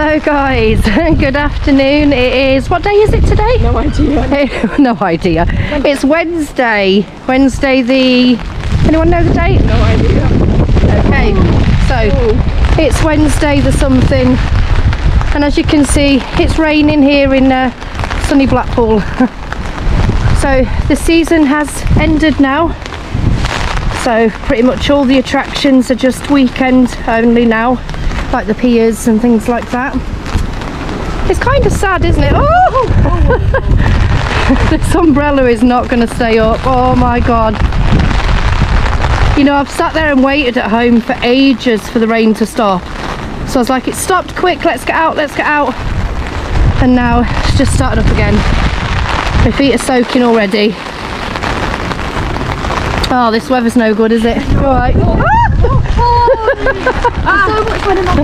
Hello guys, good afternoon. It is, what day is it today? No idea. No idea. It's Wednesday. Wednesday the, anyone know the date? No idea. Okay, so it's Wednesday the something, and as you can see it's raining here in sunny Blackpool. So the season has ended now, so pretty much all the attractions are just weekend only now, like the piers and things like that. It's kind of sad, isn't it? Oh! This umbrella is not going to stay up. Oh my god. You know, I've sat there and waited at home for ages for the rain to stop. So I was like, it stopped, quick, let's get out, let's get out. And now it's just started up again. My feet are soaking already. Oh, this weather's no good, is it? All right. So much fun in my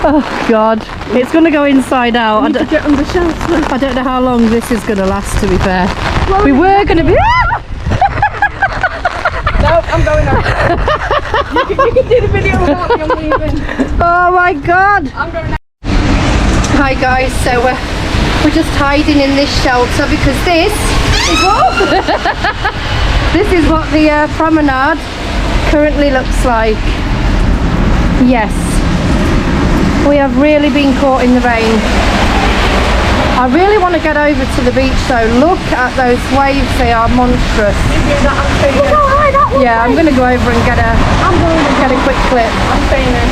Oh god, it's going to go inside out. I need to get on the shelf. I don't know how long this is going to last, to be fair. We were going to be... No, I'm going out. You can do the video without me, I'm leaving. Oh my god. I'm going out. Hi guys, so we're just hiding in this shelter because this is what the promenade currently looks like. Yes, we have really been caught in the rain. I really want to get over to the beach though. Look at those waves, they are monstrous. Yeah, I'm going to go over and get a quick clip. I'm staying in.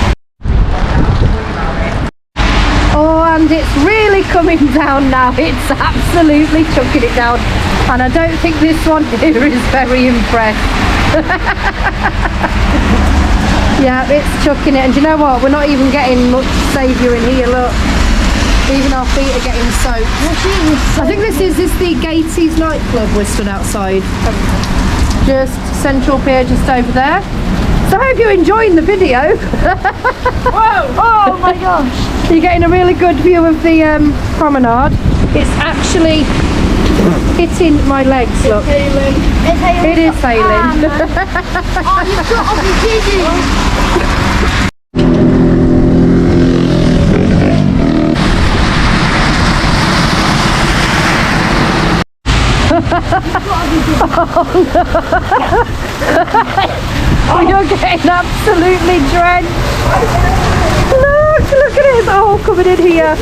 Oh, and it's really coming down now. It's absolutely chucking it down. And I don't think this one here is very impressed. Yeah, it's chucking it. And do you know what? We're not even getting much saviour in here, look. Even our feet are getting soaked. I think this is the Gates's nightclub we're stood outside. Just Central Pier just over there. So I hope you're enjoying the video. Whoa! Oh my gosh! You're getting a really good view of the promenade. It's actually hitting my legs, look. It's hailing. It is hailing. Oh, you've got to be kidding! Oh, you're getting absolutely drenched. Look at it, it's all coming in here.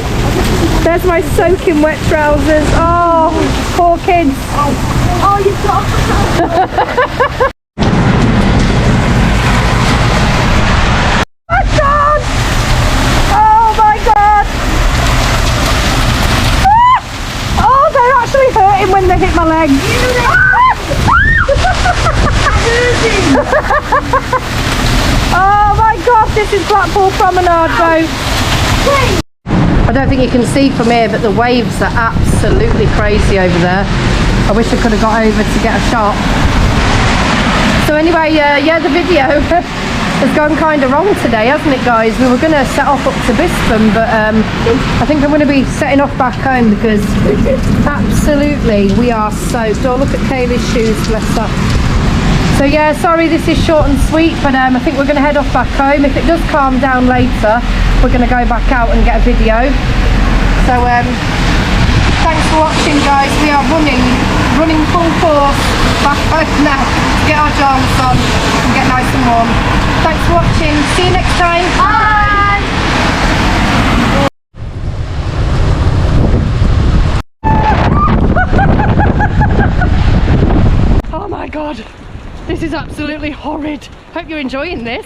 There's my soaking wet trousers. Oh, poor kids. Oh, you've got to... My god! Oh my god! Ah! Oh, they're actually hurting when they hit my legs. Oh my gosh, this is Blackpool Promenade boat. I don't think you can see from here, but the waves are absolutely crazy over there. I wish I could have got over to get a shot. So anyway, yeah, the video has gone kind of wrong today, hasn't it guys? We were going to set off up to Bispham, but I think I'm going to be setting off back home because absolutely we are soaked. Oh, look at Kaylee's shoes, bless her. So yeah, sorry this is short and sweet, but I think we're going to head off back home. If it does calm down later, we're going to go back out and get a video. So thanks for watching guys. We are running full force back home now to get our jams on and get nice and warm. Thanks for watching. See you next time. Bye. Oh my god. This is absolutely horrid. Hope you're enjoying this.